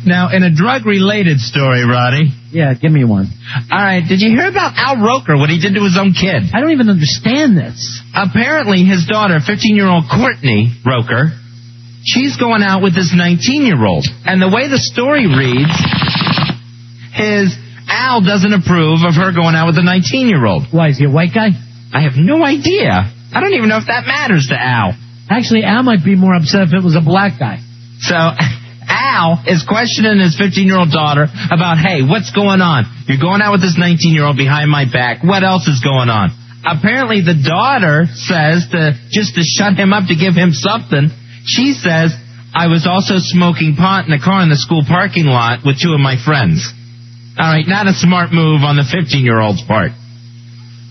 Now, in a drug-related story, Roddy. Yeah, give me one. All right, did you hear about Al Roker, what he did to his own kid? I don't even understand this. Apparently, his daughter, 15-year-old Courtney Roker, she's going out with this 19-year-old. And the way the story reads is Al doesn't approve of her going out with a 19-year-old. Why, is he a white guy? I have no idea. I don't even know if that matters to Al. Actually, Al might be more upset if it was a black guy. So Al is questioning his 15-year-old daughter about, hey, what's going on? You're going out with this 19-year-old behind my back. What else is going on? Apparently the daughter says just to shut him up, to give him something. She says, I was also smoking pot in a car in the school parking lot with 2 of my friends. All right, not a smart move on the 15-year-old's part.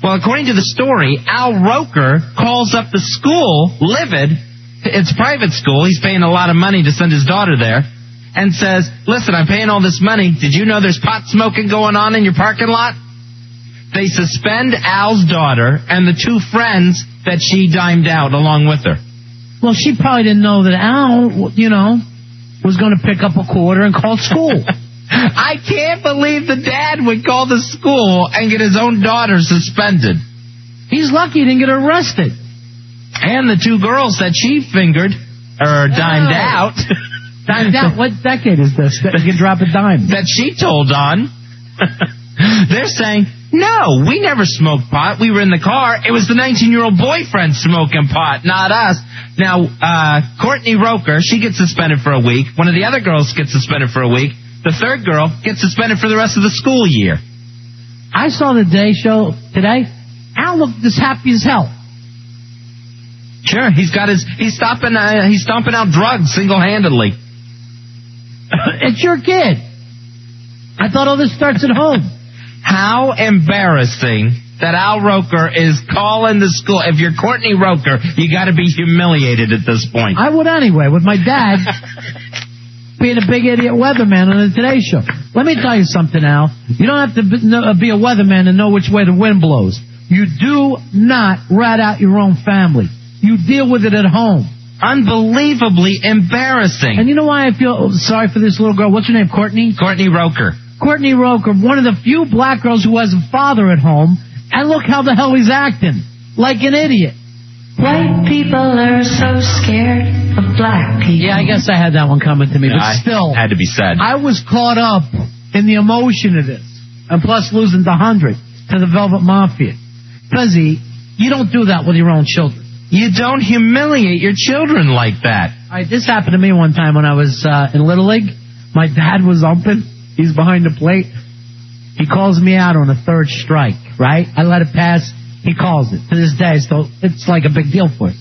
Well, according to the story, Al Roker calls up the school, livid. It's private school. He's paying a lot of money to send his daughter there. And says, listen, I'm paying all this money. Did you know there's pot smoking going on in your parking lot? They suspend Al's daughter and the 2 friends that she dimed out along with her. Well, she probably didn't know that Al, was going to pick up a quarter and call school. I can't believe the dad would call the school and get his own daughter suspended. He's lucky he didn't get arrested. And the 2 girls that she fingered, or dimed out. Dimed out? What decade is this that you can drop a dime? That she told on. They're saying, no, we never smoked pot. We were in the car. It was the 19-year-old boyfriend smoking pot, not us. Now, Courtney Roker, she gets suspended for a week. One of the other girls gets suspended for a week. The 3rd girl gets suspended for the rest of the school year. I saw the Today Show today. Al looked as happy as hell. Sure, he's stomping out drugs single-handedly. It's your kid. I thought all this starts at home. How embarrassing that Al Roker is calling the school. If you're Courtney Roker, you got to be humiliated at this point. I would anyway, with my dad being a big idiot weatherman on the Today Show. Let me tell you something, Al. You don't have to be a weatherman to know which way the wind blows. You do not rat out your own family. You deal with it at home. Unbelievably embarrassing. And you know why I feel sorry for this little girl? What's her name, Courtney? Courtney Roker. Courtney Roker, one of the few black girls who has a father at home, and look how the hell he's acting. Like an idiot. White people are so scared of black people. Yeah, I guess I had that one coming to me, but still. Had to be said. I was caught up in the emotion of this, and plus losing the 100 to the Velvet Mafia. Fuzzy, you don't do that with your own children. You don't humiliate your children like that. All right, this happened to me one time when I was in Little League. My dad was umping. He's behind the plate. He calls me out on a 3rd strike, right? I let it pass. He calls it. To this day, so it's like a big deal for us.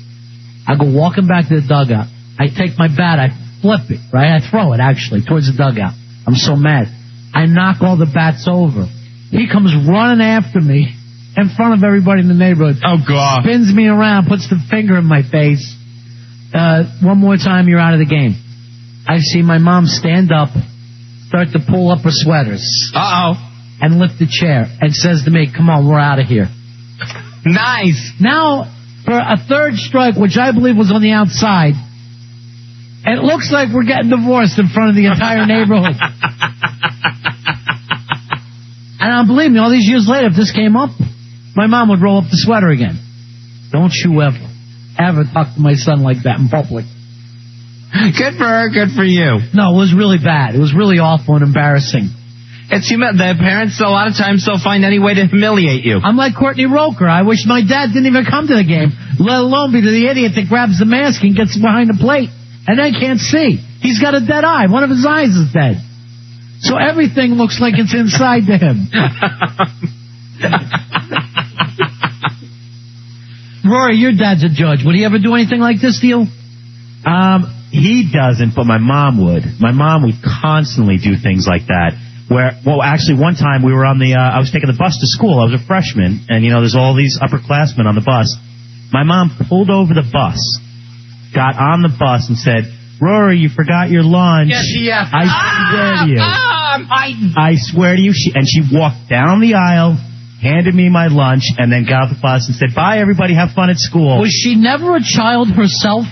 I go walking back to the dugout. I take my bat. I flip it, right? I throw it, actually, towards the dugout. I'm so mad. I knock all the bats over. He comes running after me in front of everybody in the neighborhood. Oh, God. Spins me around, puts the finger in my face. One more time, you're out of the game. I see my mom stand up, start to pull up her sweaters. Uh-oh. And lift the chair and says to me, come on, we're out of here. Nice. Now, for a 3rd strike, which I believe was on the outside, it looks like we're getting divorced in front of the entire neighborhood. And believe me, all these years later, if this came up, my mom would roll up the sweater again. Don't you ever talk to my son like that in public. Good for her, good for you. No, it was really bad. It was really awful and embarrassing. The parents, a lot of times, they'll find any way to humiliate you. I'm like Courtney Roker. I wish my dad didn't even come to the game, let alone be the idiot that grabs the mask and gets behind the plate and then can't see. He's got a dead eye. One of his eyes is dead. So everything looks like it's inside to him. Rory, your dad's a judge. Would he ever do anything like this to you? He doesn't, but my mom would. My mom would constantly do things like that. Actually, one time we were I was taking the bus to school. I was a freshman, and, there's all these upperclassmen on the bus. My mom pulled over the bus, got on the bus, and said, Rory, you forgot your lunch. Yes. I swear to you. I swear to you. She walked down the aisle, handed me my lunch, and then got off the bus and said, bye, everybody, have fun at school. Was she never a child herself?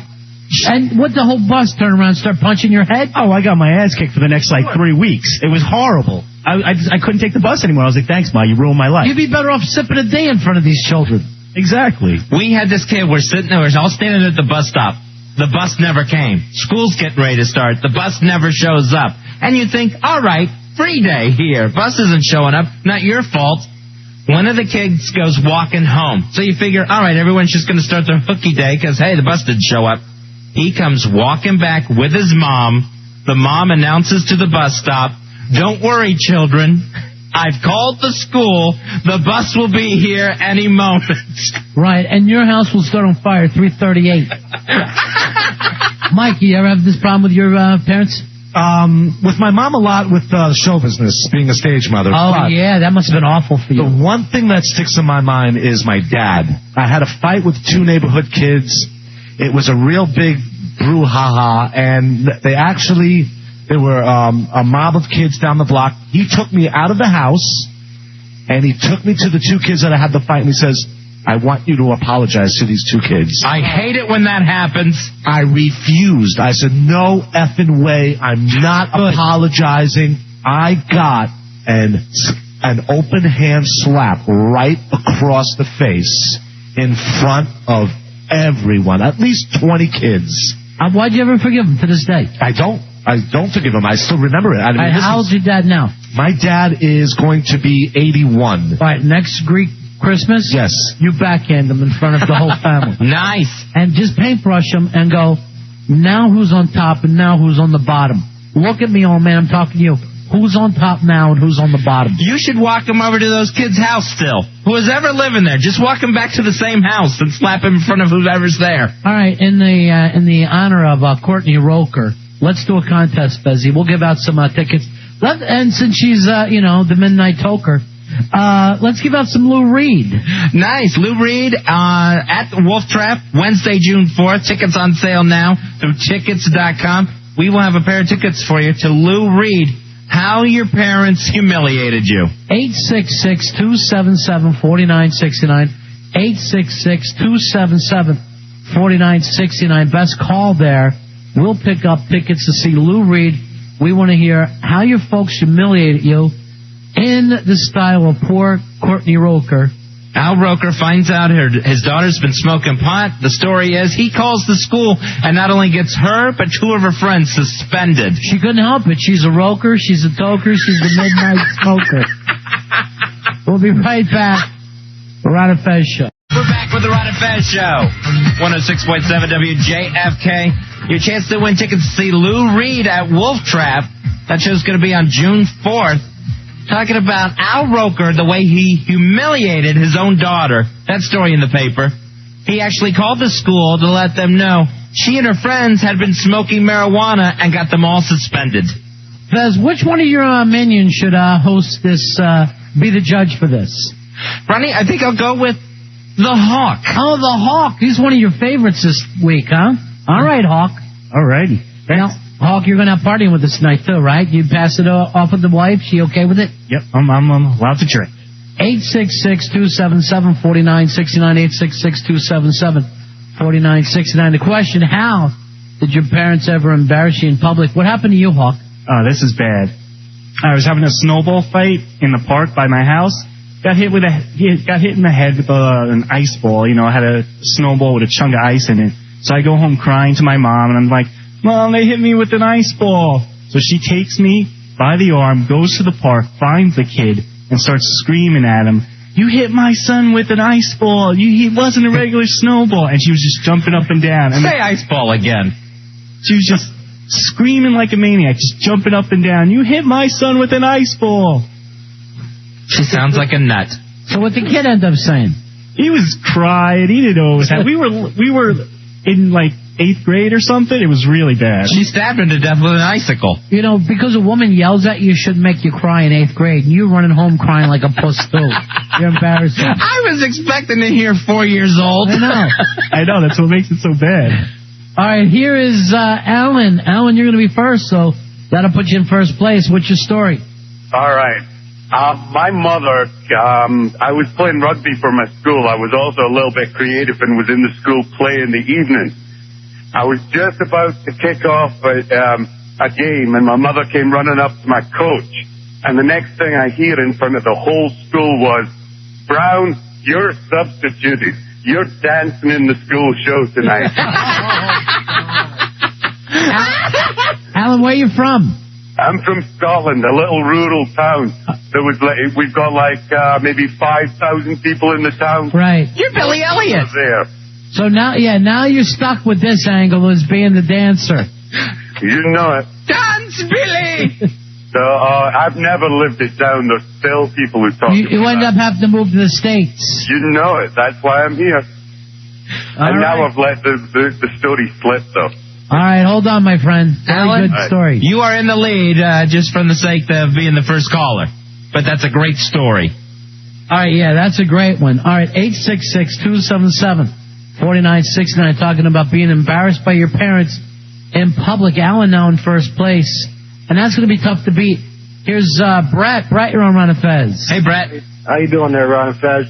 And what, the whole bus turn around and start punching your head? Oh, I got my ass kicked for the next, 3 weeks. It was horrible. I couldn't take the bus anymore. I was like, thanks, Ma, you ruined my life. You'd be better off sipping a day in front of these children. Exactly. We had this kid, we're sitting there, we're all standing at the bus stop. The bus never came. School's getting ready to start. The bus never shows up. And you think, all right, free day here. Bus isn't showing up. Not your fault. One of the kids goes walking home. So you figure, all right, everyone's just going to start their hooky day because, hey, the bus didn't show up. He comes walking back with his mom. The mom announces to the bus stop, don't worry, children. I've called the school. The bus will be here any moment. Right, and your house will start on fire at 3:38. Mike, you ever have this problem with your parents? With my mom a lot with show business, being a stage mother. Oh, yeah, that must have been awful for you. The one thing that sticks in my mind is my dad. I had a fight with 2 neighborhood kids. It was a real big brouhaha, and there were a mob of kids down the block. He took me out of the house, and he took me to the 2 kids that I had the fight, and he says, I want you to apologize to these 2 kids. I hate it when that happens. I refused. I said, no effing way. I'm not apologizing. I got an open hand slap right across the face in front of everyone, at least 20 kids. Why'd you ever forgive him to this day? I don't forgive him. I still remember it. How old's your dad now? My dad is going to be 81. All right, next Greek Christmas? Yes. You backhand him in front of the whole family. Nice. And just paintbrush him and go, now who's on top and now who's on the bottom? Look at me, old man, I'm talking to you. Who's on top now and who's on the bottom? You should walk him over to those kids' house still. Who is ever living there? Just walk him back to the same house and slap him in front of whoever's there. All right, in the honor of Courtney Roker, let's do a contest, Bezzy. We'll give out some tickets. And since she's, the Midnight Toker, let's give out some Lou Reed. Nice. Lou Reed at the Wolf Trap, Wednesday, June 4th. Tickets on sale now through tickets.com. We will have a pair of tickets for you to Lou Reed. How your parents humiliated you. 866-277-4969. 866-277-4969. Best call there. We'll pick up tickets to see Lou Reed. We want to hear how your folks humiliated you in the style of poor Courtney Roker. Al Roker finds out his daughter's been smoking pot. The story is he calls the school and not only gets her, but 2 of her friends suspended. She couldn't help it. She's a roker, she's a toker, she's the midnight smoker. We'll be right back. The Ron and Fez Show. We're back with the Ron and Fez Show. 106.7 WJFK. Your chance to win tickets to see Lou Reed at Wolf Trap. That show's going to be on June 4th. Talking about Al Roker, the way he humiliated his own daughter. That story in the paper. He actually called the school to let them know she and her friends had been smoking marijuana and got them all suspended. Fez, which one of your minions should host this, be the judge for this? Ronnie, I think I'll go with the Hawk. Oh, the Hawk. He's one of your favorites this week, huh? All right, Hawk. All righty. Now, Hawk, you're going to have partying with us tonight, too, right? You pass it off with the wife? She okay with it? Yep, I'm allowed to drink. 866-277-4969, 866-277-4969. The question, how did your parents ever embarrass you in public? What happened to you, Hawk? Oh, this is bad. I was having a snowball fight in the park by my house. Got hit in the head with an ice ball. I had a snowball with a chunk of ice in it. So I go home crying to my mom, and I'm like, Mom, they hit me with an ice ball. So she takes me by the arm, goes to the park, finds the kid, and starts screaming at him, you hit my son with an ice ball. He wasn't a regular snowball. And she was just jumping up and down. Say ice ball again. She was just screaming like a maniac, just jumping up and down. You hit my son with an ice ball. She sounds like a nut. So what the kid end up saying? He was crying. He didn't know what was happening. We were in like 8th grade or something. It was really bad. She stabbed him to death with an icicle. Because a woman yells at you, should make you cry in 8th grade. And you're running home crying like a puss, too. You're embarrassing. I was expecting to hear 4 years old. I know. I know. That's what makes it so bad. All right, here is Alan. Alan, you're going to be first, so that'll put you in first place. What's your story? All right. My mother, I was playing rugby for my school. I was also a little bit creative and was in the school play in the evening. I was just about to kick off a game, and my mother came running up to my coach. And the next thing I hear in front of the whole school was, Brown, you're substituted. You're dancing in the school show tonight. Alan, where are you from? I'm from Scotland, a little rural town. We've got maybe 5,000 people in the town. Right. You're Billy Elliot. There. So now you're stuck with this angle as being the dancer. You know it. Dance, Billy! So I've never lived it down. There's still people who talk. You end up having to move to the States. You know it. That's why I'm here. Now I've let the story slip, though. All right, hold on, my friend. Very Alan, good story. You are in the lead just from the sake of being the first caller. But that's a great story. All right, yeah, that's a great one. All right, 866-277-4969, talking about being embarrassed by your parents in public. Alan now in first place. And that's going to be tough to beat. Here's Brett. Brett, you're on Ron and Fez. Hey, Brett. How you doing there, Ron and Fez?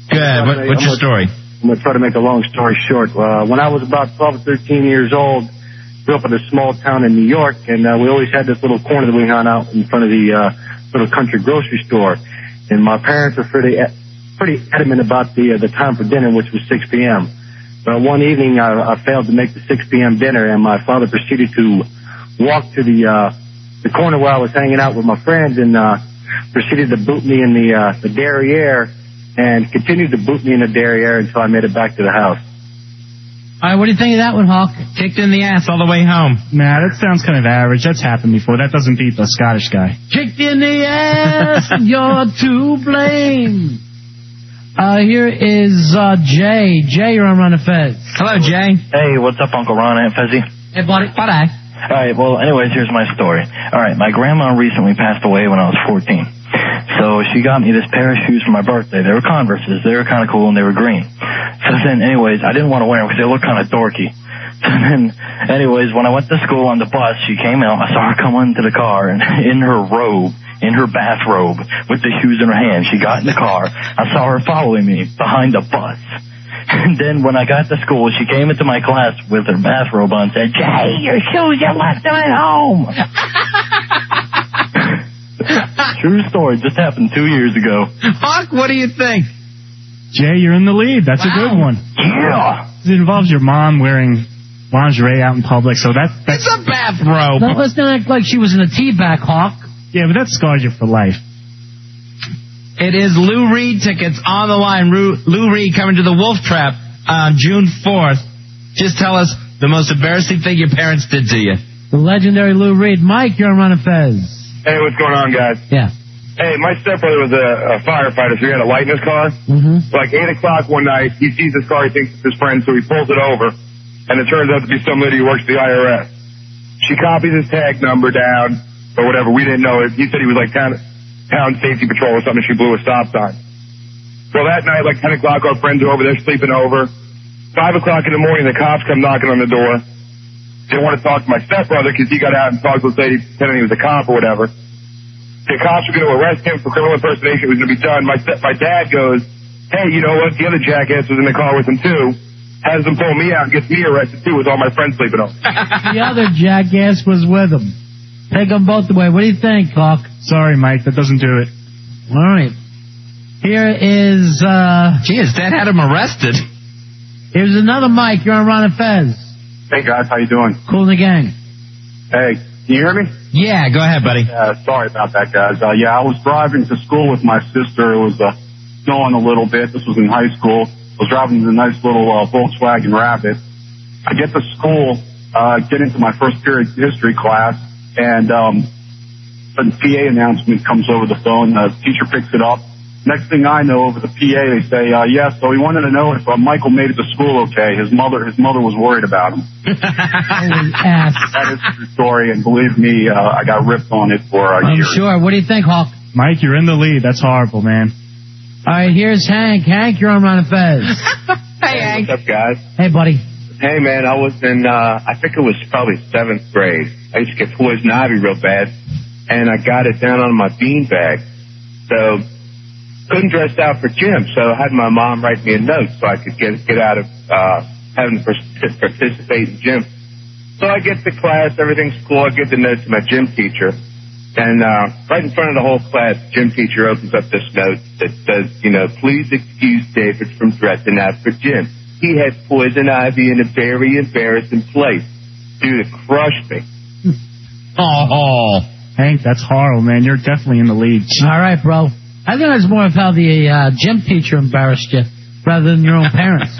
Good. What's your story? I'm going to try to make a long story short. When I was about 12 or 13 years old, grew up in a small town in New York, and we always had this little corner that we hung out in front of the little country grocery store. And my parents were pretty adamant about the time for dinner, which was 6 p.m. But one evening, I failed to make the 6 p.m. dinner, and my father proceeded to walk to the corner where I was hanging out with my friends and proceeded to boot me in the derriere and continued to boot me in the derriere until I made it back to the house. All right, what do you think of that one, Hawk? Kicked in the ass all the way home. Nah, that sounds kind of average. That's happened before. That doesn't beat the Scottish guy. Kicked in the ass, you're to blame. Here is Jay. Jay, you're on Ron and Fez. Hello, Jay. Hey, what's up, Uncle Ron and Fezzy? Hey, buddy. Buddy. All right, well, anyways, here's my story. All right, my grandma recently passed away when I was 14. So she got me this pair of shoes for my birthday. They were Converses. They were kind of cool, and they were green. So then, anyways, I didn't want to wear them because they looked kind of dorky. So then, anyways, when I went to school on the bus, she came out. I saw her come into the car, and in her robe, in her bathrobe, with the shoes in her hand, she got in the car. I saw her following me behind the bus. And then when I got to school, she came into my class with her bathrobe on and said, Jay, your shoes, you left them at home. True story. Just happened 2 years ago. Hawk, what do you think? Jay, you're in the lead. That's a good one. Yeah. It involves your mom wearing lingerie out in public, so that's... It's a bathrobe. No, let's not act like she was in a teabag, Hawk. Yeah, but that scarred you for life. It is Lou Reed tickets on the line. Lou Reed coming to the Wolf Trap on June 4th. Just tell us the most embarrassing thing your parents did to you. The legendary Lou Reed. Mike, you're on Ron and Fez. Hey, what's going on, guys? Yeah. Hey, my stepbrother was a firefighter, so he had a light in his car. Mm-hmm. Like 8 o'clock one night, he sees his car, he thinks it's his friend, so he pulls it over, and it turns out to be some lady who works for the IRS. She copies his tag number down, or whatever, we didn't know it. He said he was like town safety patrol or something, she blew a stop sign. So that night, like 10 o'clock, our friends are over there sleeping over. 5 o'clock in the morning, the cops come knocking on the door. Didn't want to talk to my stepbrother because he got out and talked to this lady pretending he was a cop or whatever. The cops were going to arrest him for criminal impersonation. It was going to be done. My dad goes, hey, you know what? The other jackass was in the car with him, too. Has them pull me out and gets me arrested, too, with all my friends sleeping over. The other jackass was with him. Take them both away. What do you think, Hawk? Sorry, Mike, that doesn't do it. All right. Here is... Gee, his dad had him arrested. Here's another Mike. You're on Ron and Fez. Hey, guys. How you doing? Cool in the gang. Hey, can you hear me? Yeah, go ahead, buddy. Sorry about that, guys. I was driving to school with my sister. It was snowing a little bit. This was in high school. I was driving the nice little Volkswagen Rabbit. I get to school, get into my first period history class, and a PA announcement comes over the phone. The teacher picks it up. Next thing I know, over the PA, they say, so we wanted to know if Michael made it to school okay. His mother was worried about him. Holy ass. That is a true story, and believe me, I got ripped on it for a year. I'm sure. What do you think, Hawk? Mike, you're in the lead. That's horrible, man. All right, here's Hank. Hank, you're on Ron and Fez. Hey, Hank. What's up, guys? Hey, buddy. Hey, man, I was in, I think it was probably 7th grade. I used to get poison ivy real bad, and I got it down on my beanbag. So, couldn't dress out for gym, so I had my mom write me a note so I could get out of having to participate in gym. So I get to class, everything's cool. I give the note to my gym teacher. And right in front of the whole class, the gym teacher opens up this note that says, please excuse David from dressing out for gym. He had poison ivy in a very embarrassing place. Dude, it crushed me. Oh, Hank, that's horrible, man. You're definitely in the lead. All right, bro. I think it's more of how the gym teacher embarrassed you rather than your own parents.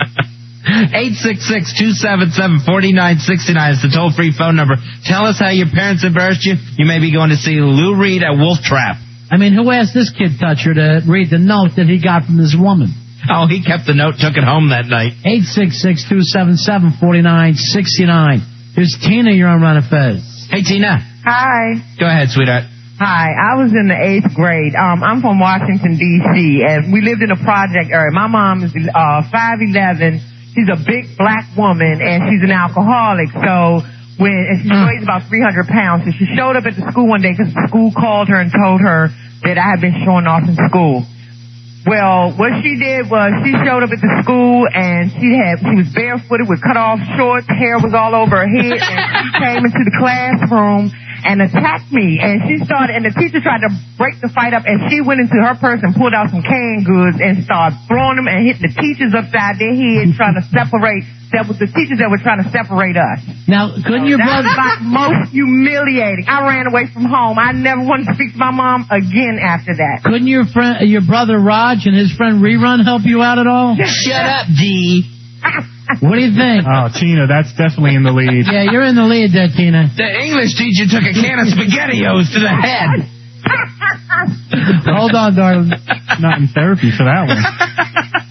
866-277-4969 is the toll-free phone number. Tell us how your parents embarrassed you. You may be going to see Lou Reed at Wolf Trap. I mean, who asked this kid toucher to read the note that he got from this woman? Oh, he kept the note, took it home that night. 866-277-4969. Here's Tina, you're on Run of Fez. Hey, Tina. Hi. Go ahead, sweetheart. Hi, I was in the 8th grade. I'm from Washington, D.C., and we lived in a project area. My mom is 5'11". She's a big black woman, and she's an alcoholic. So she weighs about 300 pounds. So she showed up at the school one day because the school called her and told her that I had been showing off in school. Well, what she did was she showed up at the school, and she was barefooted with cut-off shorts. Hair was all over her head, and she came into the classroom and attacked me. And the teacher tried to break the fight up, and she went into her purse and pulled out some canned goods and started throwing them and hitting the teachers upside their head, trying to separate. That was the teachers that were trying to separate us. Now, couldn't your brother... That's like most humiliating. I ran away from home. I never wanted to speak to my mom again after that. Couldn't your brother Raj and his friend Rerun help you out at all? Shut up, D. What do you think? Oh, Tina, that's definitely in the lead. Yeah, you're in the lead there, Tina. The English teacher took a can of SpaghettiOs to the head. Hold on, darling. Not in therapy for that one.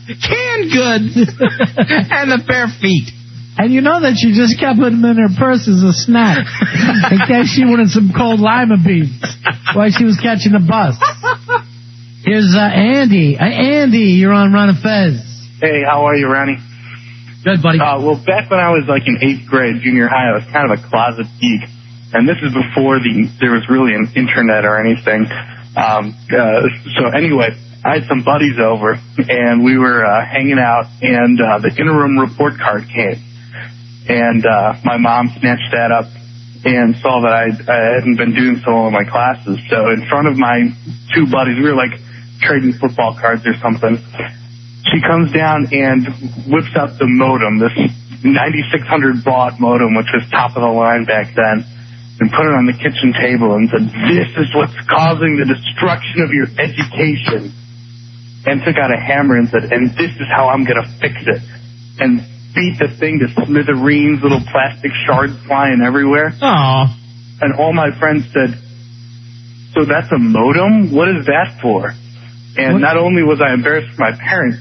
Canned goods. And the bare feet. And you know that she just kept them in her purse as a snack. In case she wanted some cold lima beans while she was catching the bus. Here's Andy. Andy, you're on Run of Fez. Hey, how are you, Ronnie? Good, buddy. Well, back when I was like in 8th grade, junior high, I was kind of a closet geek. And this is before there was really an internet or anything. So anyway, I had some buddies over, and we were hanging out, and the interim report card came. And my mom snatched that up and saw that I hadn't been doing so well in my classes. So in front of my two buddies, we were like trading football cards or something. She comes down and whips out the modem, this 9600 baud modem, which was top of the line back then, and put it on the kitchen table and said, "This is what's causing the destruction of your education." And took out a hammer and said, "And this is how I'm going to fix it." And beat the thing to smithereens, little plastic shards flying everywhere. Aww. And all my friends said, "So that's a modem? What is that for?" And not only was I embarrassed for my parents,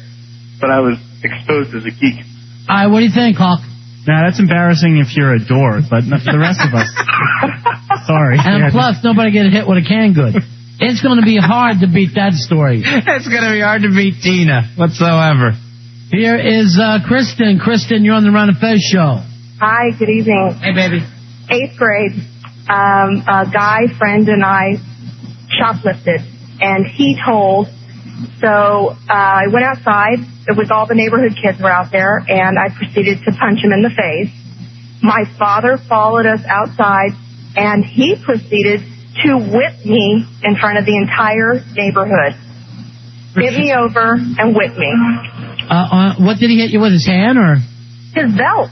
but I was exposed as a geek. All right, what do you think, Hawk? Now, that's embarrassing if you're a dork, but not for the rest of us. Sorry. And plus, nobody get hit with a canned good. It's going to be hard to beat that story. It's going to be hard to beat Tina whatsoever. Here is Kristen. Kristen, you're on the Run of Fez show. Hi, good evening. Hey, baby. 8th grade, a guy friend and I shoplifted, and he told. So I went outside. It was all the neighborhood kids were out there, and I proceeded to punch him in the face. My father followed us outside, and he proceeded to whip me in front of the entire neighborhood. Hit me over and whip me. What did he hit you with, his hand or? His belt.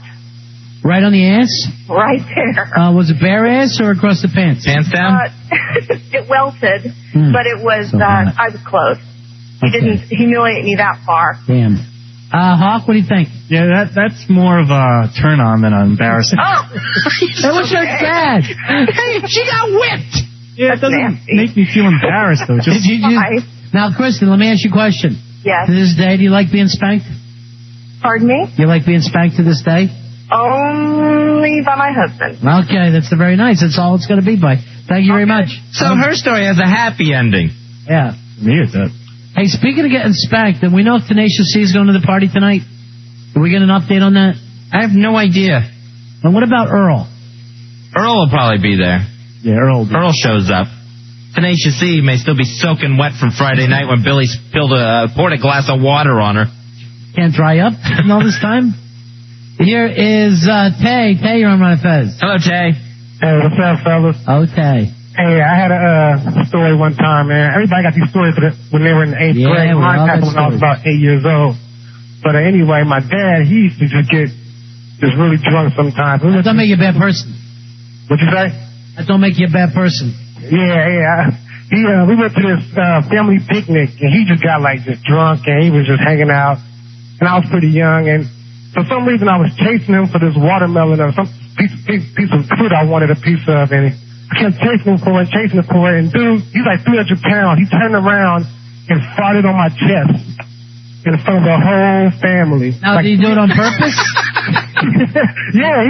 Right on the ass? Right there. Was it bare ass or across the pants? Pants down? It welted, but it was, I was close. He didn't humiliate me that far. Damn. Hawk, what do you think? Yeah, that's more of a turn on than an embarrassing. Oh! That was just bad. Hey, she got whipped! Yeah, it doesn't make me feel embarrassed, though. Just Now, Kristen, let me ask you a question. Yes. To this day, do you like being spanked? Pardon me? You like being spanked to this day? Only by my husband. Okay, that's very nice. That's all it's going to be by. Thank you very much. So her story has a happy ending. Yeah. Me, it does. Hey, speaking of getting spanked, do we know if Tenacious C is going to the party tonight? Did we get an update on that? I have no idea. And what about Earl? Earl will probably be there. Yeah, Earl shows up. Tenacious C may still be soaking wet from Friday night when Billy poured a glass of water on her. Can't dry up in all this time? Here is Tay. Tay, you're on Run Fez. Hello, Tay. Hey, what's up, fellas? Okay. Hey, I had a story one time, man. Everybody got these stories when they were in the 8th grade. Mine happened when I was about 8 years old. But anyway, my dad, he used to just get really drunk sometimes. That don't make you a bad person. What'd you say? That don't make you a bad person. Yeah. We went to this family picnic, and he just got just drunk, and he was just hanging out. And I was pretty young, and for some reason I was chasing him for this watermelon or some piece of fruit I wanted a piece of, and I kept chasing him for it, and dude, he's like 300 pounds. He turned around and farted on my chest in front of the whole family. Now, did he do it on purpose? Yeah,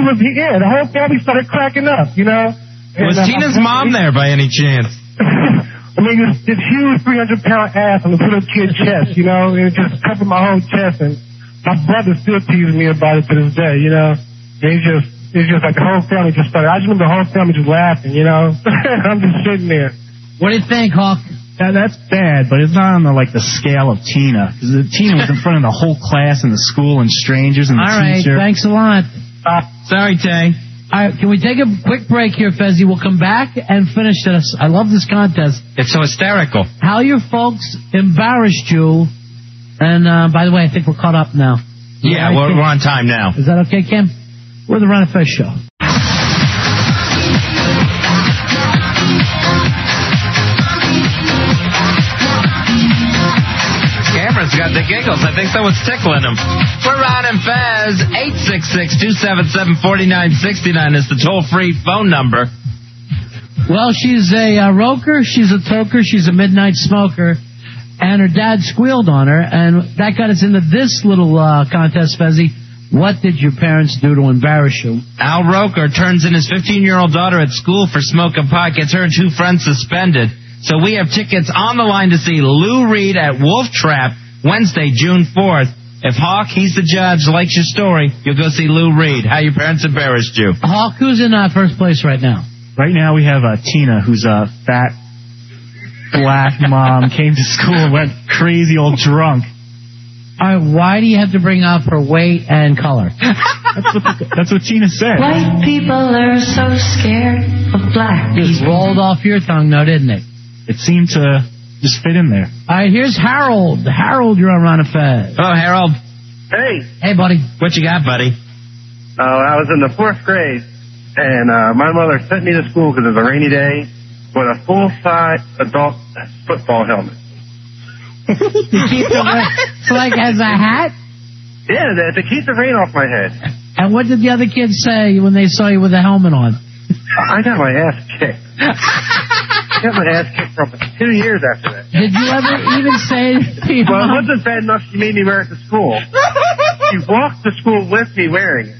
the whole family started cracking up, you know. Was Tina's mom there by any chance? I mean, this huge 300-pound ass on the little kid's chest, you know, and it just covered my whole chest, and my brother still teases me about it to this day, you know. And it's just like the whole family just started. I just remember the whole family just laughing, you know. I'm just sitting there. What do you think, Hawk? That's bad, but it's not on the scale of Tina. Because Tina was in front of the whole class and the school and strangers and the teacher. All right, thanks a lot. Sorry, Tay. All right, can we take a quick break here, Fezzi? We'll come back and finish this. I love this contest. It's so hysterical. How your folks embarrassed you. And, by the way, I think we're caught up now. Yeah, we're on time now. Is that okay, Kim? We're the Run of Fez show. Cameron's got the giggles. I think someone's tickling him. We're Ron and Fez. 866-277-4969 is the toll-free phone number. Well, she's a roker, she's a toker, she's a midnight smoker, and her dad squealed on her, and that got us into this little contest, Fezzi. What did your parents do to embarrass you? Al Roker turns in his 15-year-old daughter at school for smoking pot, gets her and two friends suspended. So we have tickets on the line to see Lou Reed at Wolf Trap Wednesday, June 4th. If Hawk, he's the judge, likes your story, you'll go see Lou Reed. How your parents embarrassed you. Hawk, who's in first place right now? Right now we have Tina, who's a fat black mom, came to school and went crazy old drunk. All right, why do you have to bring up her weight and color? That's what Tina said. White people are so scared of black Just people. rolled off your tongue, though, didn't it? It seemed to just fit in there. All right, here's Harold. Harold, you're on Ron of Fez. Hello, Harold. Hey. Hey, buddy. What you got, buddy? I was in the 4th grade, and my mother sent me to school because it was a rainy day with a full-size adult football helmet. Like as a hat? Yeah, to keep the rain off my head. And what did the other kids say when they saw you with a helmet on? I got my ass kicked. I got my ass kicked for 2 years after that. Did you ever even say to your Well, mom? it wasn't bad enough she made me wear it to school. She walked to school with me wearing it.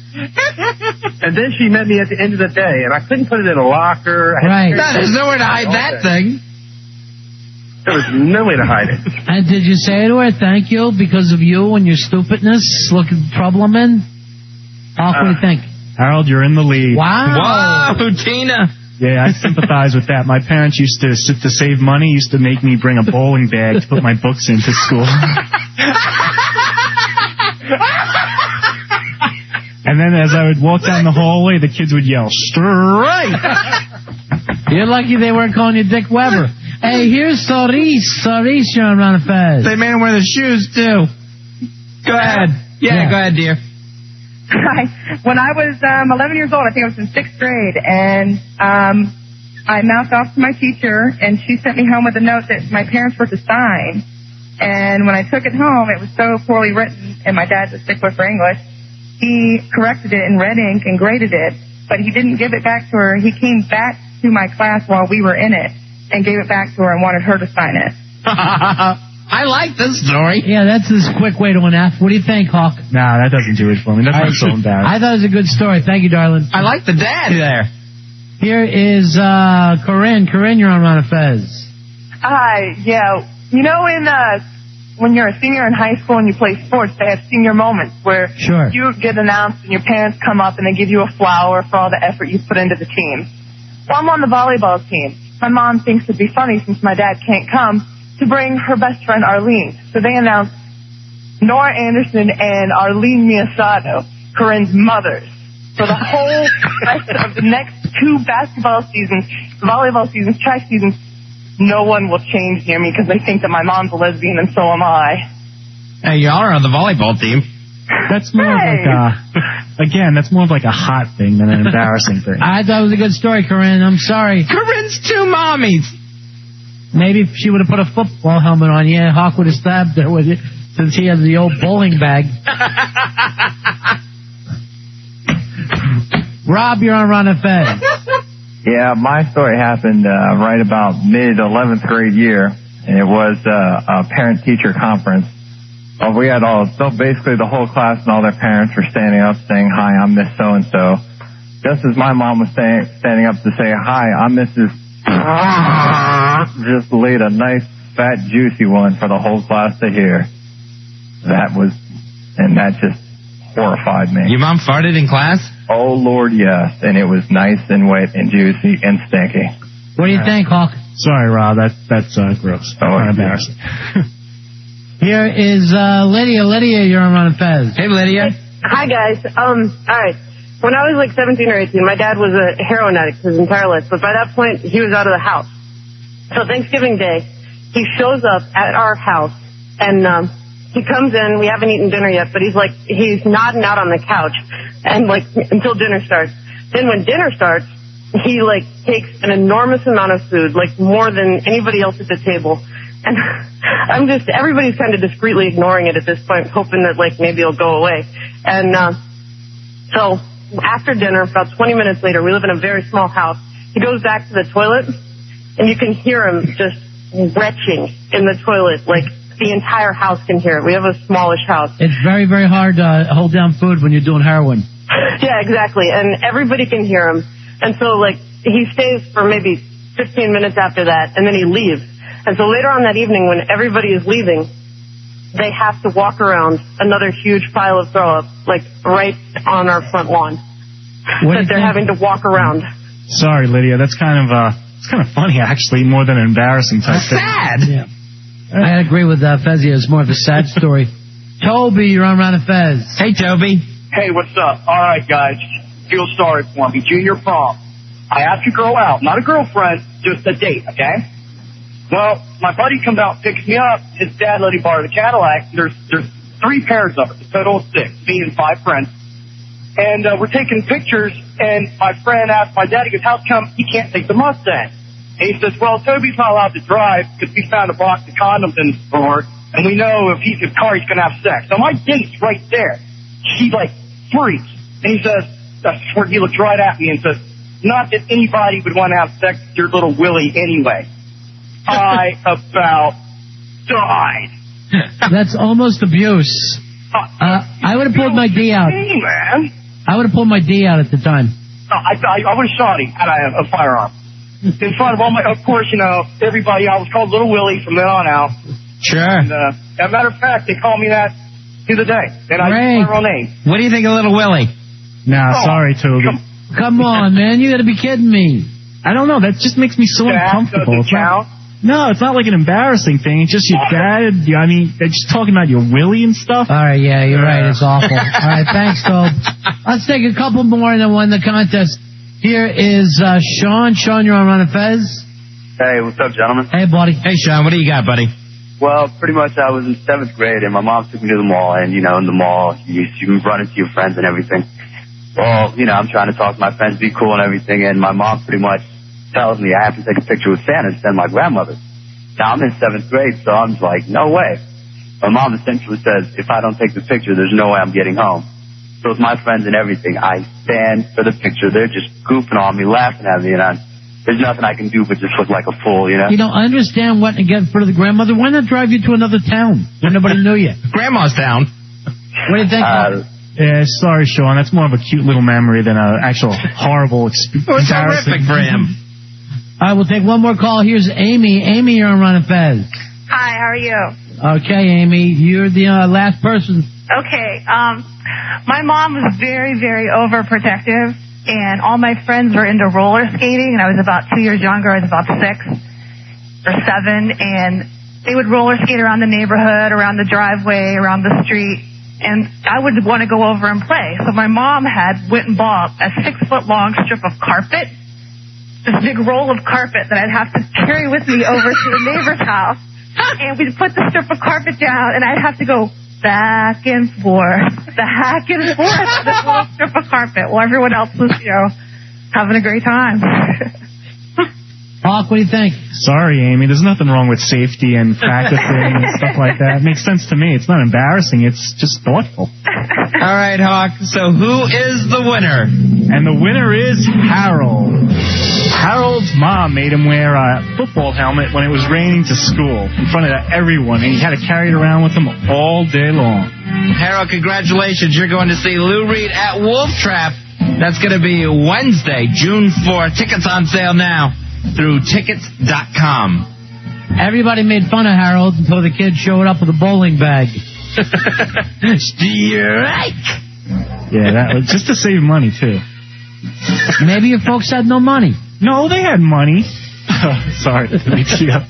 And then she met me at the end of the day, and I couldn't put it in a locker. Right. There's nowhere to hide that thing. There was no way to hide it. And did you say to her, thank you, because of you and your stupidness? Look at the trouble I'm in? Hawk, what do you think? Harold, you're in the lead. Wow. Whoa, Tina. Yeah, I sympathize with that. My parents used to save money, used to make me bring a bowling bag to put my books into school. And then as I would walk down the hallway, the kids would yell, strike! You're lucky they weren't calling you Dick Weber. Hey, here's Cerise. Cerise, you're on Ron of Fez. They made him wear the shoes, too. Go ahead. Yeah, go ahead, dear. Hi. When I was 11 years old, I think I was in 6th grade, and I mouthed off to my teacher, and she sent me home with a note that my parents were to sign. And when I took it home, it was so poorly written, and my dad's a stickler for English. He corrected it in red ink and graded it, but he didn't give it back to her. He came back to my class while we were in it and gave it back to her and wanted her to sign it. I like this story. Yeah, that's his quick way to an F. What do you think, Hawk? Nah, that doesn't do it for me. That's not so embarrassing. I thought it was a good story. Thank you, darling. I like the dad there. Here is Corinne. Corinne, you're on Ron of Fez. Hi, yeah. You know, when you're a senior in high school and you play sports, they have senior moments where you get announced and your parents come up and they give you a flower for all the effort you put into the team. Well, I'm on the volleyball team. My mom thinks it'd be funny, since my dad can't come, to bring her best friend Arlene. So they announced Nora Anderson and Arlene Miyasato. Corinne's mothers. For the whole rest of the next 2 basketball seasons, volleyball seasons, track seasons, no one will change near me because they think that my mom's a lesbian and so am I. Hey, y'all are on the volleyball team. That's more of like that's more of like a hot thing than an embarrassing thing. I thought it was a good story, Corinne. I'm sorry. Corinne's 2 mommies. Maybe if she would have put a football helmet on, yeah, Hawk would have stabbed her with it since he has the old bowling bag. Rob, you're on Ron and Fez. Yeah, my story happened right about mid-11th grade year, and it was a parent-teacher conference. We had basically the whole class and all their parents were standing up saying, "Hi, I'm Miss So-and-so." Just as my mom was standing up to say, "Hi, I'm Mrs. just laid a nice, fat, juicy one for the whole class to hear. That just horrified me. Your mom farted in class? Oh, Lord, yes. And it was nice and wet and juicy and stinky. What do you think, Hawk? Sorry, Rob. That's gross. Oh, kind of embarrassing. Here is Lydia. Lydia, you're on Ron and Fez. Hey, Lydia. Hi, guys. All right. When I was like 17 or 18, my dad was a heroin addict his entire life, but by that point, he was out of the house. So Thanksgiving Day, he shows up at our house, and he comes in. We haven't eaten dinner yet, but he's nodding out on the couch, and until dinner starts. Then when dinner starts, he takes an enormous amount of food, more than anybody else at the table. And everybody's kind of discreetly ignoring it at this point, hoping that maybe it'll go away. And so after dinner, about 20 minutes later, we live in a very small house. He goes back to the toilet, and you can hear him just retching in the toilet. The entire house can hear it. We have a smallish house. It's very, very hard to hold down food when you're doing heroin. Yeah, exactly. And everybody can hear him. And so, he stays for maybe 15 minutes after that, and then he leaves. And so later on that evening, when everybody is leaving, they have to walk around another huge pile of throw-up, right on our front lawn. That they're having to walk around. Sorry, Lydia. That's kind of funny, actually, more than an embarrassing type thing. Sad. Yeah. I agree with Fezzy. It's more of a sad story. Toby, you're on Ron and Fez. Hey, Toby. Hey, what's up? All right, guys. Feel sorry for me. Junior prom. I asked a girl out. Not a girlfriend, just a date, okay? Well, my buddy comes out, picks me up. His dad let him borrow the Cadillac. There's 3 pairs of it. The total of 6. Me and 5 friends. And we're taking pictures, and my friend asked my dad, he goes, "How come he can't take the Mustang?" And he says, "Well, Toby's not allowed to drive because we found a box of condoms in the store, and we know if he's in the car, he's going to have sex." So my date's right there. She freaks. And he says, I swear, he looks right at me and says, "Not that anybody would want to have sex with your little Willie anyway." I about died. That's almost abuse. I would have pulled my D out. Hey, man. I would have pulled my D out at the time. I would have shot him had I had a firearm. In front of all of course, everybody. I was called Little Willie from then on out. Sure. And, as a matter of fact, they call me that to the day. And I use my real name. What do you think of Little Willie? Sorry, Toby. Come on, man. You got to be kidding me. I don't know. That just makes me so uncomfortable. No, it's not like an embarrassing thing. It's just your dad. They're just talking about your Willie and stuff. All right, yeah, you're right. It's awful. All right, thanks, Tob. Let's take a couple more and then win the contest. Here is Sean. Sean, you're on Ron and Fez. Hey, what's up, gentlemen? Hey, buddy. Hey, Sean, what do you got, buddy? Well, pretty much I was in 7th grade, and my mom took me to the mall, and, in the mall, you run into your friends and everything. Well, I'm trying to talk to my friends, be cool and everything, and my mom pretty much tells me I have to take a picture with Santa to send my grandmother. Now, I'm in 7th grade, so I'm like, no way. My mom essentially says, if I don't take the picture, there's no way I'm getting home. So with my friends and everything, I stand for the picture. They're just goofing on me, laughing at me, and there's nothing I can do but just look like a fool, I understand what to get for the grandmother. Why not drive you to another town where nobody knew you? Grandma's town. What do you think? Yeah, sorry, Sean. That's more of a cute little memory than an actual horrible experience. It was horrific for him. All right, we'll take one more call. Here's Amy. Amy, you're on Ron and Fez. Hi, how are you? Okay, Amy, you're the last person. Okay, my mom was very, very overprotective, and all my friends were into roller skating, and I was about 2 years younger. I was about 6 or 7, and they would roller skate around the neighborhood, around the driveway, around the street, And I would want to go over and play. So my mom went and bought a 6-foot-long strip of carpet, this big roll of carpet that I'd have to carry with me over to the neighbor's house. And we'd put the strip of carpet down, and I'd have to go back and forth with this little strip of carpet while everyone else was, having a great time. Hawk, what do you think? Sorry, Amy. There's nothing wrong with safety and practicing and stuff like that. It makes sense to me. It's not embarrassing. It's just thoughtful. All right, Hawk. So who is the winner? And the winner is Harold. Harold's mom made him wear a football helmet when it was raining to school in front of everyone, and he had to carry it around with him all day long. Harold, congratulations. You're going to see Lou Reed at Wolf Trap. That's going to be Wednesday, June 4th. Tickets on sale now through tickets.com. Everybody made fun of Harold until the kid showed up with a bowling bag. Strike! Yeah, that was just to save money, too. Maybe your folks had no money. No, they had money. Sorry to beat you up.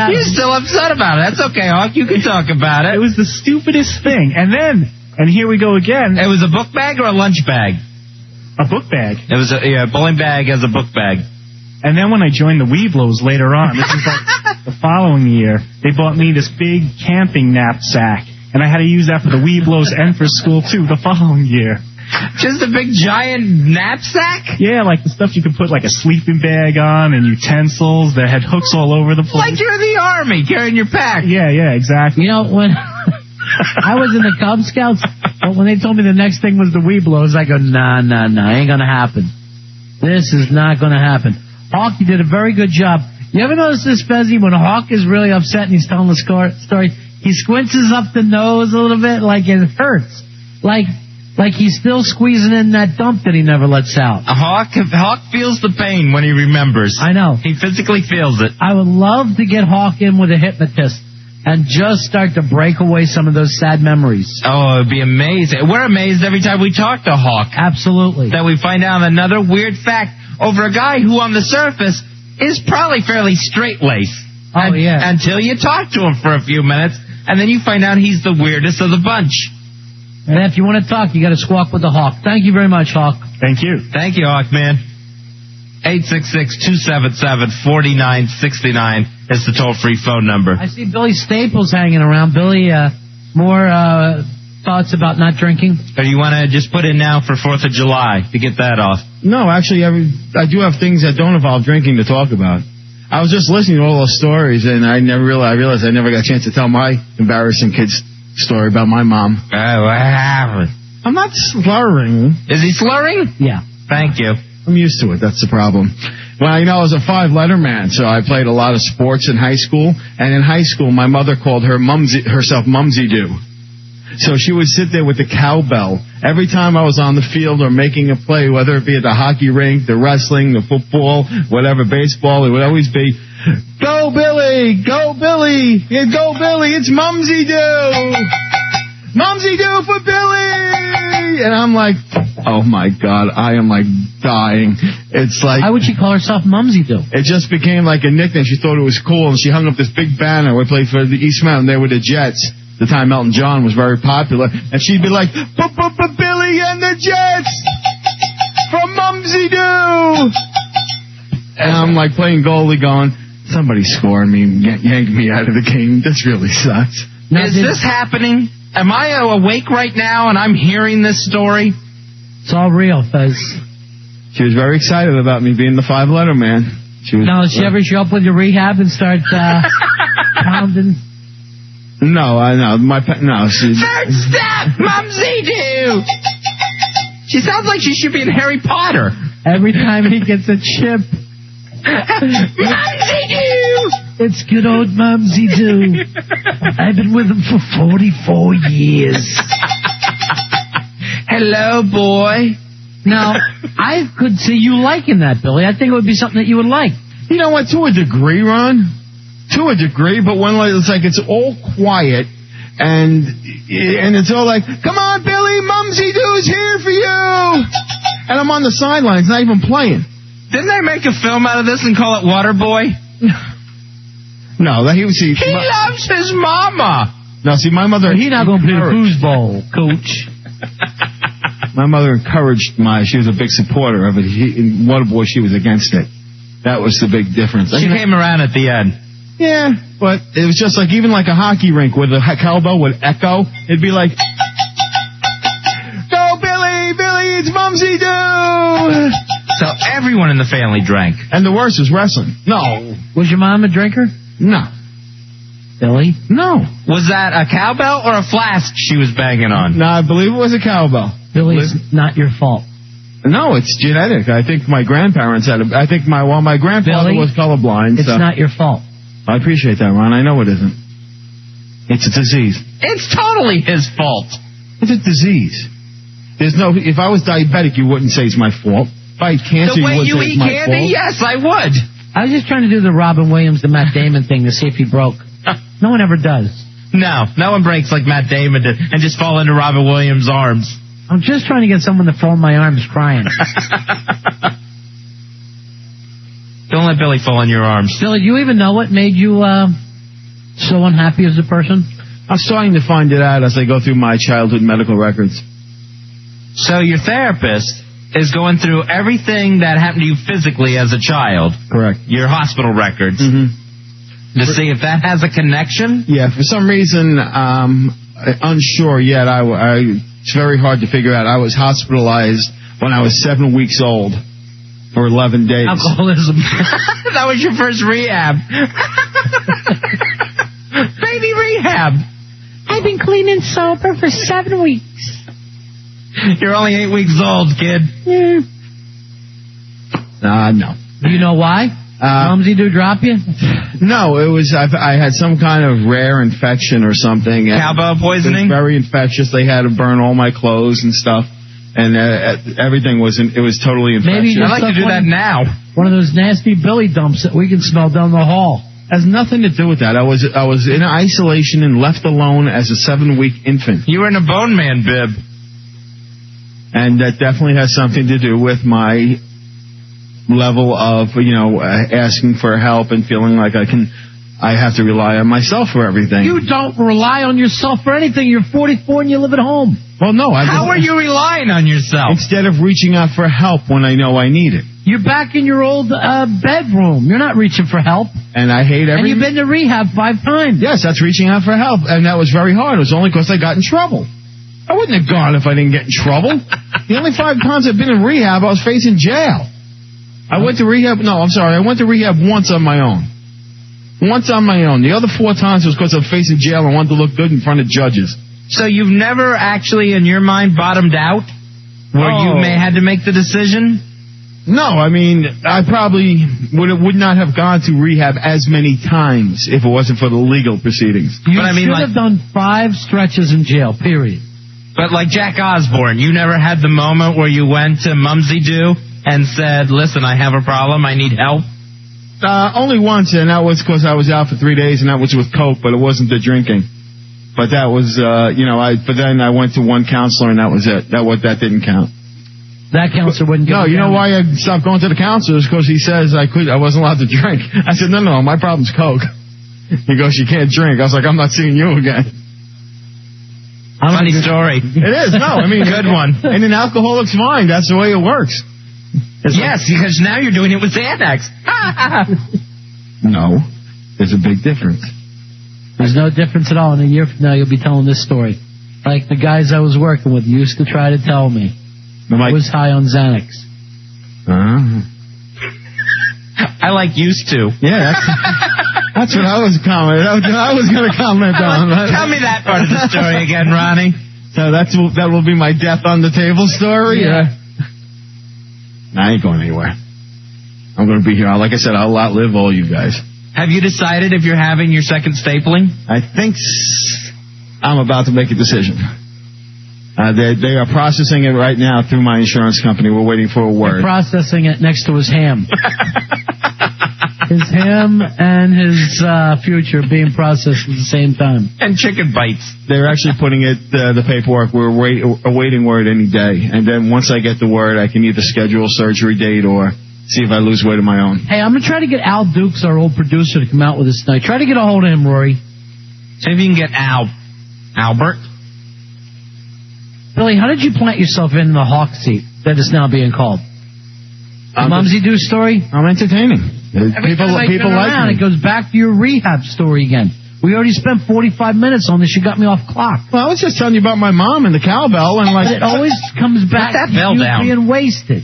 You're still upset about it. That's okay, Hawk. You can talk about it. It was the stupidest thing. And here we go again. It was a book bag or a lunch bag? A book bag. It was a bowling bag as a book bag. And then when I joined the Weeblos later on, this is like the following year, they bought me this big camping knapsack. And I had to use that for the Weeblos and for school, too, the following year. Just a big giant knapsack? Yeah, like the stuff you could put like a sleeping bag on and utensils that had hooks all over the place. Like you're in the Army carrying your pack. Yeah, exactly. When I was in the Cub Scouts, when they told me the next thing was the Weeblos, I go, nah, ain't gonna happen. This is not gonna happen. Hawk, you did a very good job. You ever notice this, Fezzy, when Hawk is really upset and he's telling the story, he squinches up the nose a little bit like it hurts. Like he's still squeezing in that dump that he never lets out. Hawk feels the pain when he remembers. I know. He physically feels it. I would love to get Hawk in with a hypnotist and just start to break away some of those sad memories. Oh, it would be amazing. We're amazed every time we talk to Hawk. Absolutely. That we find out another weird fact over a guy who on the surface is probably fairly straight-laced. Oh, yeah. Until you talk to him for a few minutes, and then you find out he's the weirdest of the bunch. And if you want to talk, you got to squawk with the Hawk. Thank you very much, Hawk. Thank you. Thank you, Hawk, man. 866-277-4969 is the toll-free phone number. I see Billy Staples hanging around. Billy, more thoughts about not drinking? Or you want to just put in now for 4th of July to get that off? No, actually, I do have things that don't involve drinking to talk about. I was just listening to all those stories, and I realized I never got a chance to tell my embarrassing kid's story about my mom. What happened? I'm not slurring. Is he slurring? Yeah. Thank you. I'm used to it. That's the problem. Well, I was a 5-letter man, so I played a lot of sports in high school. And in high school, my mother called herself Mumsy Do. So she would sit there with the cowbell every time I was on the field or making a play, whether it be at the hockey rink, the wrestling, the football, whatever, baseball. It would always be, "Go Billy! Go Billy! Yeah, go Billy! It's Mumsy Do! Mumsy Do for Billy!" And I'm like, oh my God, I am like dying. It's like, why would she call herself Mumsy Do? It just became like a nickname. She thought it was cool, and she hung up this big banner. We played for the East Mountain. They were the Jets. The time Elton John was very popular, and she'd be like, "Billy and the Jets from Mumsy Do." And I'm like playing goalie, going, "Somebody scoring me, yank me out of the game. This really sucks." Is this happening? Am I awake right now and I'm hearing this story? It's all real, Fez. She was very excited about me being the 5-letter man. Now, does she ever show up with your rehab and start pounding? No, no. Third step, Mumsy Do. She sounds like she should be in Harry Potter. Every time he gets a chip. Mumsy Do. It's good old Mumsy Do. I've been with him for 44 years. Hello, boy. Now, I could see you liking that, Billy. I think it would be something that you would like. You know what? To a degree, Ron. To a degree, but when it's all quiet and it's all like, "Come on, Billy, Mumsy Doo's here for you," and I'm on the sidelines, not even playing. Didn't they make a film out of this and call it Waterboy? No, he loves his mama. Now, see, my mother... He's not going to play the foosball, coach. My mother encouraged she was a big supporter of it. In Waterboy, she was against it. That was the big difference. She came around at the end. Yeah, but it was just like, even like a hockey rink where the cowbell would echo, it'd be like, go Billy, it's Mumsy do! So everyone in the family drank. And the worst was wrestling. No. Was your mom a drinker? No. Billy? No. Was that a cowbell or a flask she was banging on? No, I believe it was a cowbell. Billy, it's not your fault. No, it's genetic. I think my grandparents had I think my grandfather Billy, was colorblind. It's not your fault. I appreciate that, Ron. I know it isn't. It's a disease. It's totally his fault. It's a disease. If I was diabetic, you wouldn't say it's my fault. If I had cancer, the way you wouldn't say eat it's my candy, fault. yes, I would. I was just trying to do the Robin Williams, the Matt Damon thing to see if he broke. No one ever does. No one breaks like Matt Damon did and just fall into Robin Williams' arms. I'm just trying to get someone to fall in my arms crying. Don't let Billy fall in your arms. Billy, do you even know what made you so unhappy as a person? I'm starting to find it out as I go through my childhood medical records. So your therapist is going through everything that happened to you physically as a child. Correct. Your hospital records. Mm-hmm. To see if that has a connection? Yeah, for some reason, unsure yet. It's very hard to figure out. I was hospitalized when I was 7 weeks old for 11 days. Alcoholism. That was your first rehab. Baby rehab. I've been clean and sober for 7 weeks. You're only 8 weeks old, kid. No. Do you know why? Mumsy do drop you? No, it was I had some kind of rare infection or something. Cowbell poisoning? It was very infectious. They had to burn all my clothes and stuff, and everything was totally infectious. Maybe I'd like to do that now. One of those nasty Billy dumps that we can smell down the hall. Has nothing to do with that. I was in isolation and left alone as a 7-week infant. You were in a bone man bib. And that definitely has something to do with my level of, asking for help and feeling like I have to rely on myself for everything. You don't rely on yourself for anything. You're 44 and you live at home. Well, no. How are you relying on yourself? Instead of reaching out for help when I know I need it. You're back in your old bedroom. You're not reaching for help. And I hate everything. And you've been to rehab 5 times. Yes, that's reaching out for help. And that was very hard. It was only because I got in trouble. I wouldn't have gone if I didn't get in trouble. The only 5 times I've been in rehab, I was facing jail. I went to rehab once on my own. Once on my own. The other 4 times was because I was facing jail and wanted to look good in front of judges. So you've never actually, in your mind, bottomed out? Where you may had to make the decision? No, I mean, I probably would not have gone to rehab as many times if it wasn't for the legal proceedings. You should have done 5 stretches in jail, period. But like Jack Osborne, you never had the moment where you went to Mumsy Do and said, listen, I have a problem, I need help? Only once, and that was because I was out for 3 days, and that was with coke, but it wasn't the drinking. But that was, but then I went to one counselor, and that was it. That didn't count. That counselor wouldn't give No, you know why I stopped going to the counselor? Is because he says I wasn't allowed to drink. I said, no, my problem's coke. He goes, you can't drink. I was like, I'm not seeing you again. Funny story. It is, no, I mean, good one. In an alcoholic's mind, that's the way it works. Yes, because now you're doing it with Xanax. No, there's a big difference. There's no difference at all. In a year from now, you'll be telling this story. Like the guys I was working with used to try to tell me. I was high on Xanax. I like used to. Yeah, that's what I was commenting. I was going to comment on. Tell me that part of the story again, Ronnie. So that will be my death on the table story? Yeah. I ain't going anywhere. I'm going to be here. Like I said, I'll outlive all you guys. Have you decided if you're having your second stapling? I think I'm about to make a decision. They are processing it right now through my insurance company. We're waiting for a word. They're processing it next to his ham. His ham and his future being processed at the same time. And chicken bites. They're actually putting it, the paperwork. We're awaiting word any day. And then once I get the word, I can either schedule a surgery date or see if I lose weight of my own. Hey, I'm going to try to get Al Dukes, our old producer, to come out with us tonight. Try to get a hold of him, Rory. See if you can get Al. Albert. Billy, how did you plant yourself in the hawk seat that is now being called? Mumsy do story? I'm entertaining. People like me. It goes back to your rehab story again. We already spent 45 minutes on this. You got me off clock. Well, I was just telling you about my mom and the cowbell, and But it always comes back to you being wasted.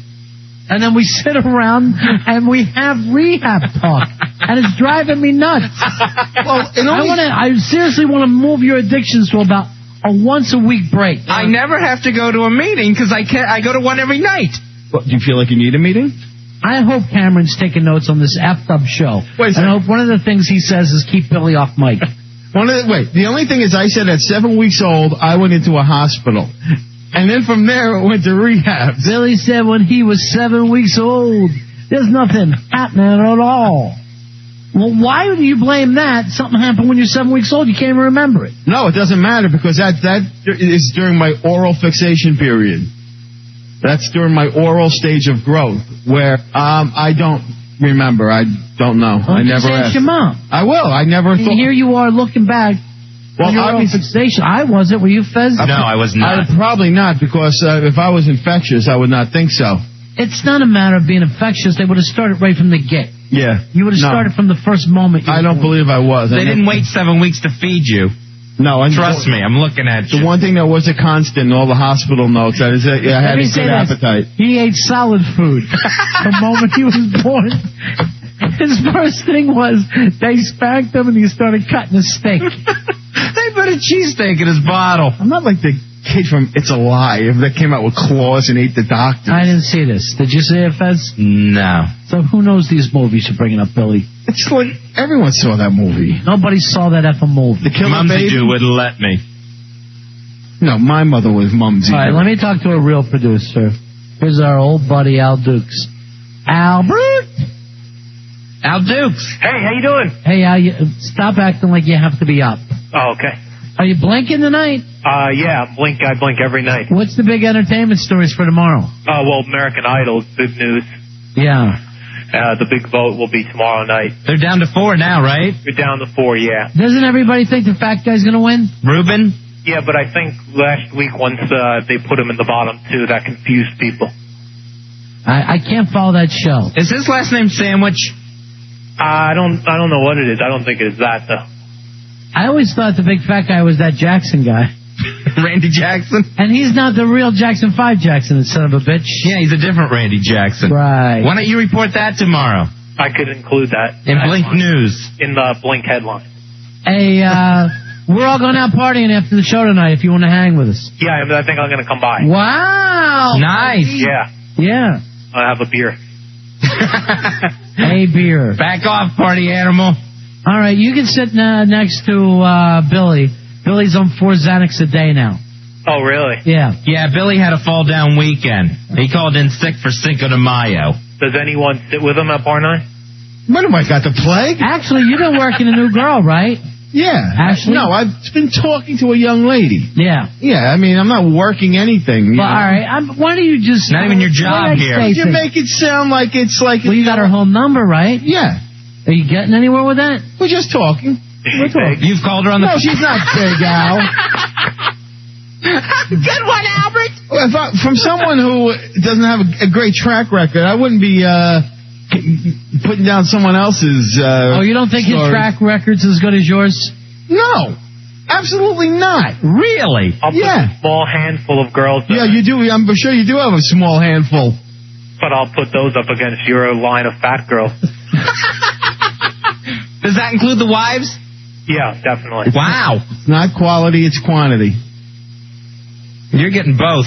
And then we sit around and we have rehab talk, and it's driving me nuts. I seriously want to move your addictions to about a once-a-week break. I never have to go to a meeting because I go to one every night. What, do you feel like you need a meeting? I hope Cameron's taking notes on this effed up show. Wait, and I hope one of the things he says is keep Billy off mic. The only thing is I said at 7 weeks old, I went into a hospital. And then from there, it went to rehab. Billy said when he was 7 weeks old, there's nothing happening at all. Well, why do you blame that? Something happened when you're 7 weeks old. You can't even remember it. No, it doesn't matter because that is during my oral fixation period. That's during my oral stage of growth where I don't remember. I don't know. I never asked. Your mom. I will. I never thought. And here you are looking back. Well, oral fixation. I wasn't. Were you, Fez? No, I was not. Probably not because if I was infectious, I would not think so. It's not a matter of being infectious. They would have started right from the get. Yeah. You would have started from the first moment. I don't believe I was. They didn't wait 7 weeks to feed you. No, trust me, I'm looking at you. The one thing that was a constant in all the hospital notes that is that I had a good appetite. He ate solid food the moment he was born. His first thing was they spanked him and he started cutting a steak. They put a cheesesteak in his bottle. I'm not like the kid from It's Alive that came out with claws and ate the doctor. I didn't see this. Did you see it, Fez? No. So who knows these movies you're bringing up, Billy? It's like everyone saw that movie. Nobody saw that effing movie. The Killer Mumsy Baby wouldn't let me. No, my mother was Mumsy. All right, let me talk to a real producer. Here's our old buddy Al Dukes. Albert! Al Dukes. Hey, how you doing? Hey, Al, stop acting like you have to be up. Oh, okay. Are you blinking tonight? Yeah, I blink every night. What's the big entertainment stories for tomorrow? Well, American Idol, big news. Yeah. The big vote will be tomorrow night. They're down to 4 now, right? You're down to 4, yeah. Doesn't everybody think the fat guy's going to win? Ruben? Yeah, but I think last week once they put him in the bottom two, that confused people. I can't follow that show. Is his last name Sandwich? I don't know what it is. I don't think it is that though. I always thought the big fat guy was that Jackson guy. Randy Jackson? And he's not the real Jackson 5 Jackson, son of a bitch. Yeah, he's a different Randy Jackson. Right. Why don't you report that tomorrow? I could include that. In Blink News. In the Blink headline. Hey, we're all going out partying after the show tonight if you want to hang with us. Yeah, I think I'm going to come by. Wow. Nice. Yeah. Yeah. I'll have a beer. Hey, beer. Back off, party animal. All right, you can sit next to Billy. Billy's on 4 Xanax a day now. Oh, really? Yeah. Yeah, Billy had a fall down weekend. He called in sick for Cinco de Mayo. Does anyone sit with him at Bar 9? What am I got the plague? Actually, you've been working a new girl, right? Yeah. Ashley? No, I've been talking to a young lady. Yeah. Yeah, I mean, I'm not working anything. Well, all right. Why don't you just... Not even your job here. You make it sound like it's like... Well, you got her home number, right? Yeah. Are you getting anywhere with that? We're just talking. We're talking. You've called her on the... No, she's not big, Al. Good one, Albert. From someone who doesn't have a great track record, I wouldn't be putting down someone else's... oh, you don't think his track record's as good as yours? No. Absolutely not. Really? I'll put a small handful of girls Yeah, you do. I'm sure you do have a small handful. But I'll put those up against your line of fat girls. Does that include the wives? Yeah, definitely. Wow. It's not quality, it's quantity. You're getting both.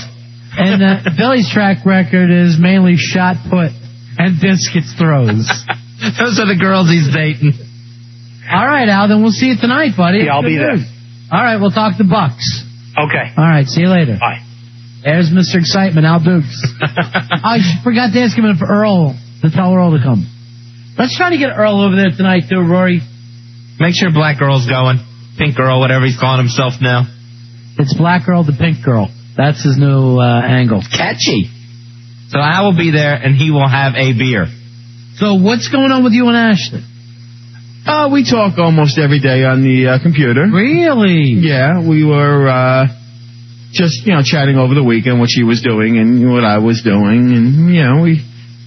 And Billy's track record is mainly shot put and discus throws. Those are the girls he's dating. All right, Al, then we'll see you tonight, buddy. Yeah, I'll be there. All right, we'll talk to Bucks. Okay. All right, see you later. Bye. There's Mr. Excitement, Al Dukes. I forgot to ask him if Earl, to tell Earl to come. Let's try to get Earl over there tonight, too, Rory. Make sure Black Girl's going. Pink Girl, whatever he's calling himself now. It's Black Girl to Pink Girl. That's his new angle. Catchy. So I will be there, and he will have a beer. So what's going on with you and Ashley? We talk almost every day on the computer. Really? Yeah, we were just, chatting over the weekend what she was doing and what I was doing. And, we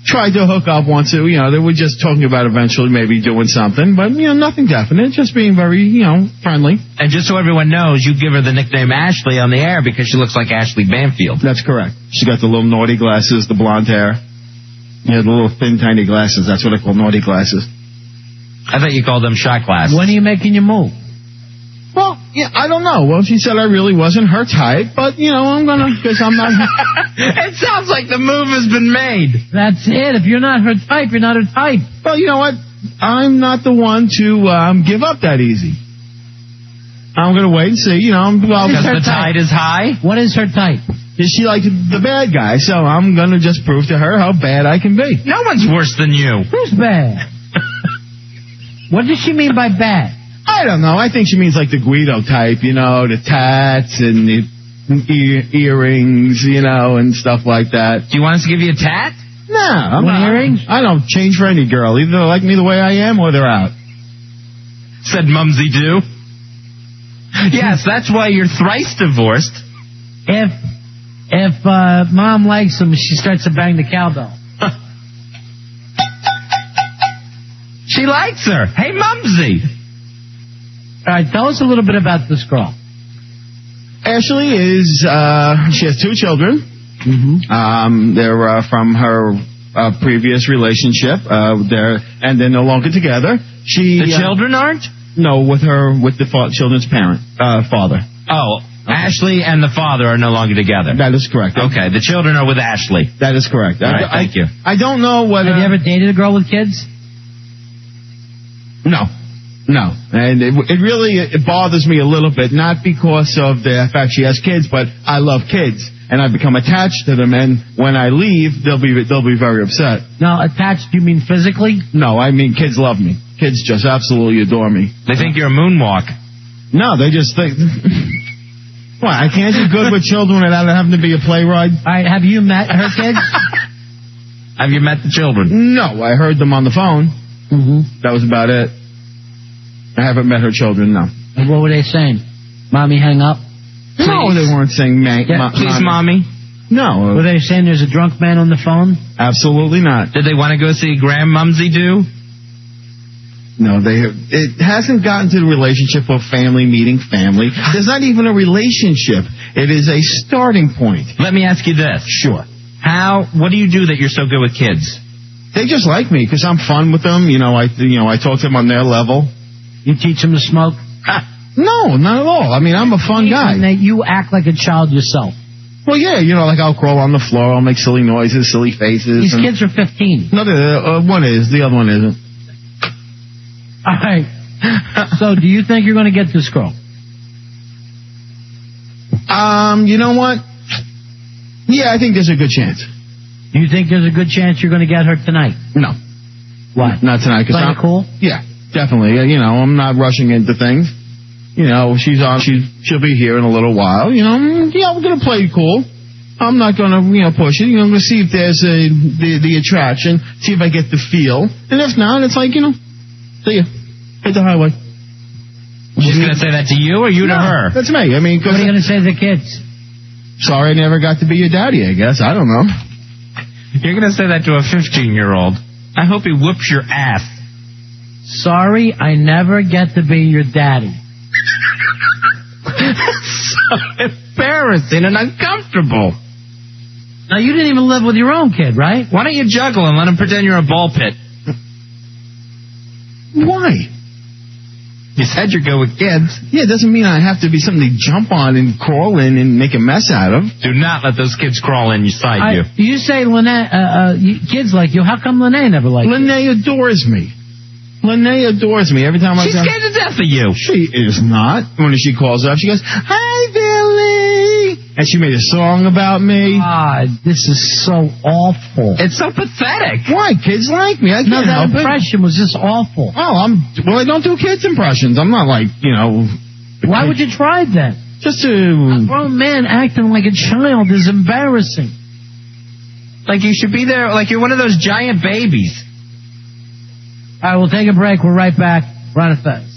tried to hook up once. They were just talking about eventually maybe doing something. But, nothing definite. Just being very, friendly. And just so everyone knows, you give her the nickname Ashley on the air because she looks like Ashley Banfield. That's correct. She got the little naughty glasses, the blonde hair. Yeah, the little thin, tiny glasses. That's what I call naughty glasses. I thought you called them shot glasses. When are you making your move? Well, yeah, I don't know. Well, she said I really wasn't her type, but, I'm going to, because I'm not. It sounds like the move has been made. That's it. If you're not her type, you're not her type. Well, you know what? I'm not the one to give up that easy. I'm going to wait and see, Because the tide is high? What is her type? She likes the bad guy, so I'm going to just prove to her how bad I can be. No one's worse than you. Who's bad? What does she mean by bad? I don't know. I think she means like the Guido type, the tats and the earrings, and stuff like that. Do you want us to give you a tat? No, I'm not. Earrings? I don't change for any girl. Either they like me the way I am or they're out. Said Mumsy do. Yes, that's why you're thrice divorced. If Mom likes him, she starts to bang the cowbell. She likes her. Hey, Mumsy. All right, tell us a little bit about this girl. Ashley she has 2 children. Mm-hmm. They're from her previous relationship. And they're no longer together. The children aren't? No, with the children's father. Oh, Ashley and the father are no longer together. That is correct. Okay, the children are with Ashley. That is correct. All right, thank you. I don't know whether... Have you ever dated a girl with kids? No. And it really bothers me a little bit, not because of the fact she has kids, but I love kids, and I've become attached to them, and when I leave, they'll be very upset. Now, attached, do you mean physically? No, I mean kids love me. Kids just absolutely adore me. They think you're a moonwalk. No, they just think... What, I can't do good with children without having to be a playwright? All right, have you met her kids? Have you met the children? No, I heard them on the phone. Mm-hmm. That was about it. I haven't met her children, no. And what were they saying? Mommy, hang up? Please. No, they weren't saying, please, Mommy. No. Were they saying there's a drunk man on the phone? Absolutely not. Did they want to go see Graham Mumsy do? No, it hasn't gotten to the relationship of family meeting family. There's not even a relationship. It is a starting point. Let me ask you this. Sure. What do you do that you're so good with kids? They just like me because I'm fun with them. I talk to them on their level. You teach them to smoke? No, not at all. I mean, I'm a fun guy. And that you act like a child yourself. Well, yeah, like I'll crawl on the floor, I'll make silly noises, silly faces. These kids are 15. No, one is, the other one isn't. All right. So, do you think you're going to get this girl? You know what? Yeah, I think there's a good chance. Do you think there's a good chance you're going to get her tonight? No. Why? Not tonight. Play it cool? Yeah, definitely. I'm not rushing into things. She's on. She'll be here in a little while. We're going to play it cool. I'm not going to, push it. I'm going to see if there's the attraction, see if I get the feel. And if not, it's like, see ya. Hit the highway. She's going to say that to you or you to her? That's me. I mean, what are you going to say to the kids? Sorry I never got to be your daddy, I guess. I don't know. You're going to say that to a 15-year-old. I hope he whoops your ass. Sorry, I never get to be your daddy. So embarrassing and uncomfortable. Now, you didn't even live with your own kid, right? Why don't you juggle and let him pretend you're a ball pit? Why? You said you're good with kids. Yeah, it doesn't mean I have to be something to jump on and crawl in and make a mess out of. Do not let those kids crawl inside you. You say kids like you. How come Lene never liked you? Lene adores me. Lene adores me every time I She's scared to death of you. She is not. When she calls up, she goes, "Hi, Billy," and she made a song about me. God, this is so awful. It's so pathetic. Why? Kids like me. I can't that help impression was just awful. I don't do kids impressions. I'm not like, Why would you try then? Just to... A grown man acting like a child is embarrassing. Like you should be there, like you're one of those giant babies. All right, we'll take a break. We're right back. Run it fast.